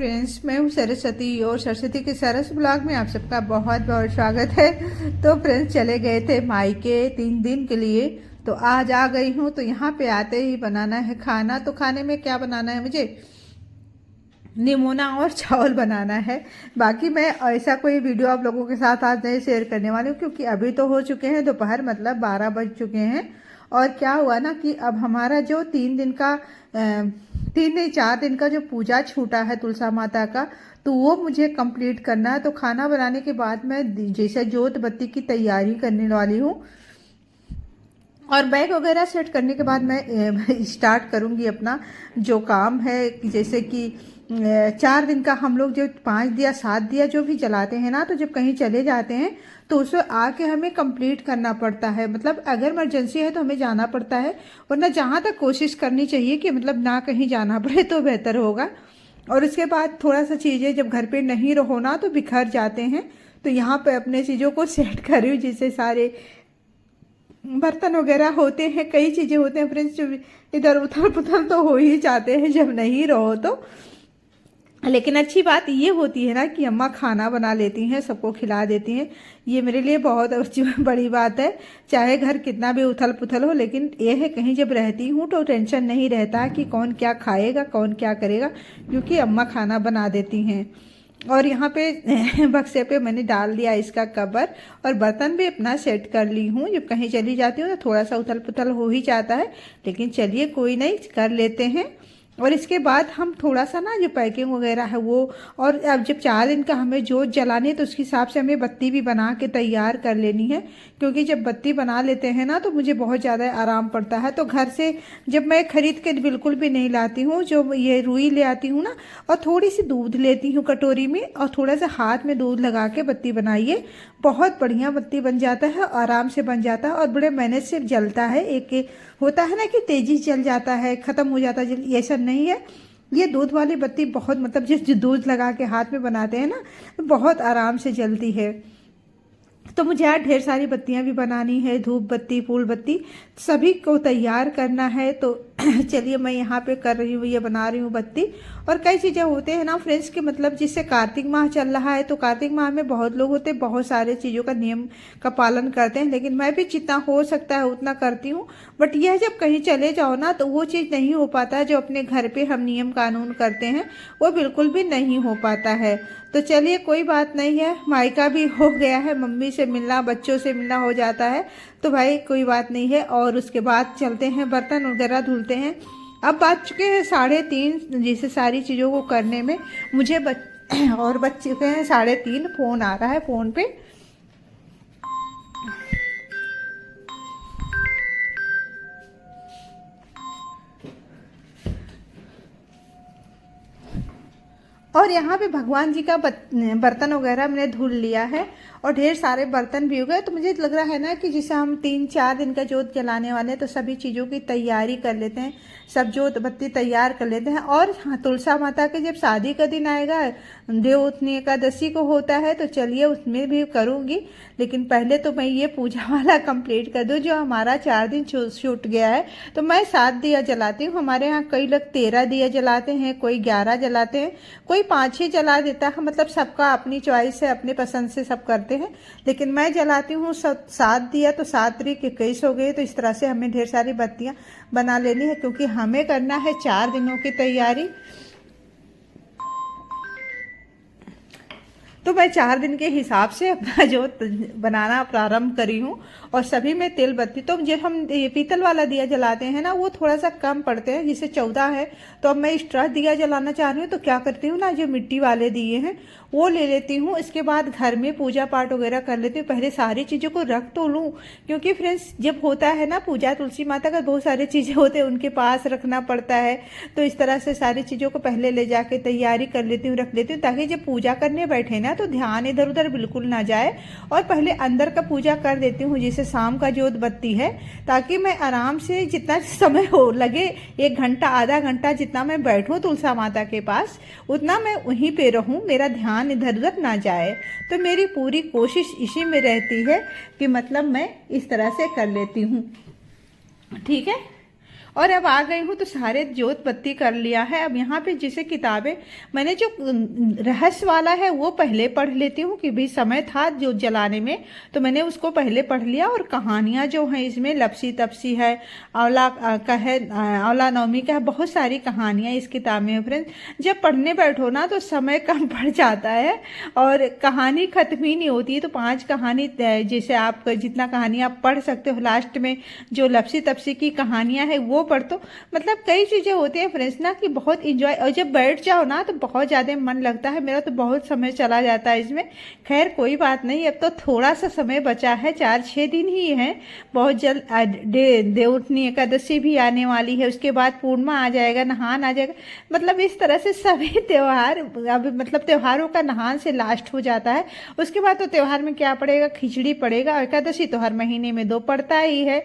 Friends, मैं हूँ सरस्वती और सरस्वती के सरस ब्लॉग में आप सबका बहुत बहुत स्वागत है। तो फ्रेंड्स, चले गए थे मायके 3 दिन के लिए, तो आज आ गई हूँ। तो यहाँ पे आते ही बनाना है खाना। तो खाने में क्या बनाना है मुझे? निमोना और चावल बनाना है। बाकी मैं ऐसा कोई वीडियो आप लोगों के साथ आज नहीं शेयर करने वाली हूँ, क्योंकि अभी तो हो चुके हैं दोपहर, मतलब 12 बज चुके हैं। और क्या हुआ ना कि अब हमारा जो 3 दिन का 4 दिन का जो पूजा छूटा है तुलसा माता का, तो वो मुझे कंप्लीट करना है। तो खाना बनाने के बाद मैं जैसे जोत बत्ती की तैयारी करने वाली हूँ, और बैग वगैरह सेट करने के बाद मैं स्टार्ट करूँगी अपना जो काम है। जैसे कि 4 दिन का हम लोग जो 5 दिया 7 दिया जो भी जलाते हैं ना, तो जब कहीं चले जाते हैं तो उसे आके हमें कंप्लीट करना पड़ता है। मतलब अगर इमरजेंसी है तो हमें जाना पड़ता है, वरना जहाँ तक कोशिश करनी चाहिए कि मतलब ना कहीं जाना पड़े तो बेहतर होगा। और उसके बाद थोड़ा सा चीज़ें जब घर पे नहीं रहो ना तो बिखर जाते हैं। तो यहाँ पे अपने चीज़ों को सेट कर रही हूँ, जिससे सारे बर्तन वगैरह होते हैं, कई चीज़ें होते हैं फ्रेंड्स जो इधर उथल पुथल तो हो ही जाते हैं जब नहीं रहो तो। लेकिन अच्छी बात ये होती है ना कि अम्मा खाना बना लेती हैं, सबको खिला देती हैं। ये मेरे लिए बहुत बड़ी बात है। चाहे घर कितना भी उथल पुथल हो, लेकिन ये है कहीं जब रहती हूँ तो टेंशन नहीं रहता कि कौन क्या खाएगा कौन क्या करेगा, क्योंकि अम्मा खाना बना देती हैं। और यहाँ पे बक्से पे मैंने डाल दिया इसका कवर, और बर्तन भी अपना सेट कर ली हूँ। जब कहीं चली जाती हूँ तो थोड़ा सा उथल पुथल हो ही जाता है, लेकिन चलिए कोई नहीं, कर लेते हैं। और इसके बाद हम थोड़ा सा ना जो पैकिंग वगैरह है वो, और अब जब 4 दिन का हमें जोत जलानी है तो उसके हिसाब से हमें बत्ती भी बना के तैयार कर लेनी है। क्योंकि जब बत्ती बना लेते हैं ना तो मुझे बहुत ज़्यादा आराम पड़ता है। तो घर से जब मैं खरीद के बिल्कुल भी नहीं लाती हूँ, जो ये रुई ले आती हूँ ना, और थोड़ी सी दूध लेती हूँ कटोरी में, और थोड़ा सा हाथ में दूध लगा के बत्ती बनाइए, बहुत बढ़िया बत्ती बन जाता है, आराम से बन जाता है और बड़े मेहनत से जलता है। एक होता है ना कि तेजी जल जाता है, ख़त्म हो जाता है, ये सब नहीं है। ये दूध वाली बत्ती बहुत, मतलब जिस जो दूध लगा के हाथ में बनाते हैं ना, बहुत आराम से जलती है। तो मुझे आज ढेर सारी बत्तियां भी बनानी है, धूप बत्ती फूल बत्ती सभी को तैयार करना है। तो चलिए मैं यहाँ पे कर रही हूँ, ये बना रही हूँ बत्ती। और कई चीज़ें होते हैं ना फ्रेंड्स कि मतलब जिससे कार्तिक माह चल रहा है, तो कार्तिक माह में बहुत लोग होते हैं, बहुत सारे चीज़ों का नियम का पालन करते हैं, लेकिन मैं भी जितना हो सकता है उतना करती हूँ। बट यह जब कहीं चले जाओ ना तो वो चीज़ नहीं हो पाता है, जो अपने घर पे हम नियम कानून करते हैं वो बिल्कुल भी नहीं हो पाता है। तो चलिए कोई बात नहीं है, मायका भी हो गया है, मम्मी से मिलना बच्चों से मिलना हो जाता है, तो भाई कोई बात नहीं है। और उसके बाद चलते हैं बर्तन वगैरह धुलते हैं। अब बात चुके हैं 3:30, जैसे सारी चीज़ों को करने में मुझे और बच चुके हैं 3:30। फ़ोन आ रहा है, फ़ोन पे और यहाँ पे भगवान जी का बर्तन वगैरह मैंने धुल लिया है, और ढेर सारे बर्तन भी हो गए। तो मुझे लग रहा है ना कि जैसे हम 3-4 दिन का जोत जलाने वाले हैं, तो सभी चीज़ों की तैयारी कर लेते हैं, सब जोत बत्ती तैयार कर लेते हैं। और हाँ, तुलसा माता के जब शादी का दिन आएगा, देवउठनी एकादशी को होता है, तो चलिए उसमें भी करूँगी। लेकिन पहले तो मैं ये पूजा वाला कंप्लीट कर दूँ, जो हमारा 4 दिन छूट गया है। तो मैं 7 दिया जलाती हूँ। हमारे यहाँ कई लोग 13 दिया जलाते हैं, कोई 11 जलाते हैं, कोई 5 ही जला देता है। मतलब सबका अपनी चॉइस है, अपने पसंद से सब करते हैं। लेकिन मैं जलाती हूँ 7 दिया, तो 7 त्रिक 21 हो गए। तो इस तरह से हमें ढेर सारी बत्तियां बना लेनी है, क्योंकि हमें करना है 4 दिनों की तैयारी। तो मैं 4 दिन के हिसाब से अपना जो बनाना प्रारंभ करी हूँ। और सभी में तिल बत्ती, तो जब हम ये पीतल वाला दिया जलाते हैं ना, वो थोड़ा सा कम पड़ते हैं, जिसे 14 है। तो अब मैं स्ट्रस दिया जलाना चाह रही हूँ, तो क्या करती हूँ ना, जो मिट्टी वाले दिए हैं वो ले लेती हूँ। इसके बाद घर में पूजा पाठ वगैरह कर लेती हूँ। पहले सारी चीज़ों को रख तो लूँ, क्योंकि फ्रेंड्स जब होता है ना पूजा तुलसी माता का, बहुत सारी चीज़ें होते हैं, उनके पास रखना पड़ता है। तो इस तरह से सारी चीज़ों को पहले ले जाके तैयारी कर लेती हूँ, रख लेती हूँ, ताकि जब पूजा करने बैठे ना तो ध्यान इधर उधर बिल्कुल ना जाए। और पहले अंदर का पूजा कर देती हूँ, जैसे शाम का जोत बत्ती है, ताकि मैं आराम से जितना समय हो लगे, 1 घंटा आधा घंटा जितना मैं बैठूँ तुलसा माता के पास, उतना मैं वहीं पे रहूँ, मेरा ध्यान इधर उधर ना जाए। तो मेरी पूरी कोशिश इसी में रहती है कि मतलब मैं इस तरह से कर लेती हूँ, ठीक है। और अब आ गई हूँ तो सारे जोत बत्ती कर लिया है। अब यहाँ पे जैसे किताबें मैंने जो रहस्य वाला है वो पहले पढ़ लेती हूँ कि भी समय था जो जलाने में, तो मैंने उसको पहले पढ़ लिया। और कहानियाँ जो हैं इसमें लपसी तपसी है, आंवला का है, आंवला नवमी का है, बहुत सारी कहानियाँ इस किताब में फ्रेंड्स। जब पढ़ने बैठो ना तो समय कम पड़ जाता है और कहानी खत्म ही नहीं होती है। तो 5 कहानी जैसे आप जितना कहानी आप पढ़ सकते हो, लास्ट में जो लपसी तपसी की कहानियां हैं वो पढ़, तो मतलब कई चीज़ें होती हैं फ्रेंड्स ना कि बहुत इंजॉय, और जब बैठ जाओ ना तो बहुत ज़्यादा मन लगता है। मेरा तो बहुत समय चला जाता है इसमें। खैर कोई बात नहीं, अब तो थोड़ा सा समय बचा है, 4-6 दिन ही है। बहुत जल्द देवउठनी एकादशी भी आने वाली है, उसके बाद पूर्णिमा आ जाएगा, नहान आ जाएगा। मतलब इस तरह से सभी त्यौहार, अब मतलब त्योहारों का नहान से लास्ट हो जाता है। उसके बाद तो त्योहार में क्या पड़ेगा, खिचड़ी पड़ेगा। एकादशी तो हर महीने में 2 पड़ता ही है।